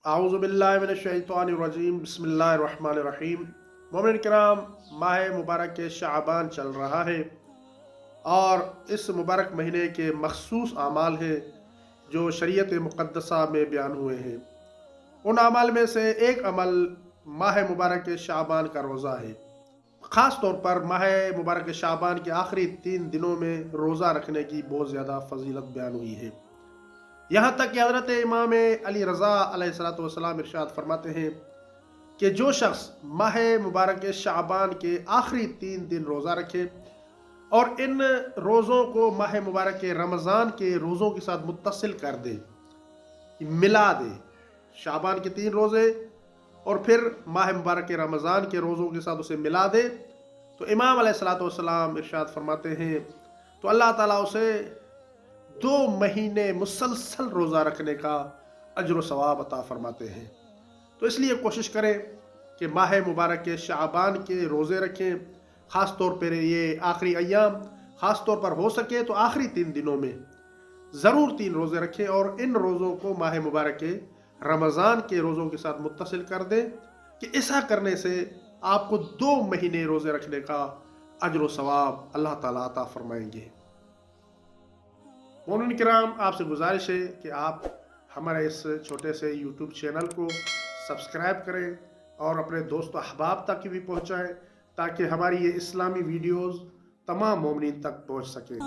اعوذ باللہ من الشیطان الرجیم بسم اللہ الرحمن الرحیم۔ مومن کرام، ماہ مبارک شعبان چل رہا ہے اور اس مبارک مہینے کے مخصوص اعمال ہیں جو شریعت مقدسہ میں بیان ہوئے ہیں۔ ان اعمال میں سے ایک عمل ماہ مبارک شعبان کا روزہ ہے۔ خاص طور پر ماہ مبارک شعبان کے آخری 3 دنوں میں روزہ رکھنے کی بہت زیادہ فضیلت بیان ہوئی ہے۔ یہاں تک کہ حضرت امام علی رضا علیہ السلام ارشاد فرماتے ہیں کہ جو شخص ماہ مبارک شعبان کے آخری 3 دن روزہ رکھے اور ان روزوں کو ماہ مبارک رمضان کے روزوں کے ساتھ متصل کر دے، ملا دے، شعبان کے 3 روزے اور پھر ماہ مبارک رمضان کے روزوں کے ساتھ اسے ملا دے، تو امام علیہ السلام ارشاد فرماتے ہیں تو اللہ تعالیٰ اسے 2 مہینے مسلسل روزہ رکھنے کا اجر و ثواب عطا فرماتے ہیں۔ تو اس لیے کوشش کریں کہ ماہ مبارک شعبان کے روزے رکھیں، خاص طور پر یہ آخری ایام، خاص طور پر ہو سکے تو آخری 3 دنوں میں ضرور 3 روزے رکھیں اور ان روزوں کو ماہ مبارک رمضان کے روزوں کے ساتھ متصل کر دیں کہ ایسا کرنے سے آپ کو 2 مہینے روزے رکھنے کا اجر و ثواب اللہ تعالیٰ عطا فرمائیں گے۔ مومنین کرام، آپ سے گزارش ہے کہ آپ ہمارے اس چھوٹے سے یوٹیوب چینل کو سبسکرائب کریں اور اپنے دوست و احباب تک بھی پہنچائیں تاکہ ہماری یہ اسلامی ویڈیوز تمام مومنین تک پہنچ سکیں۔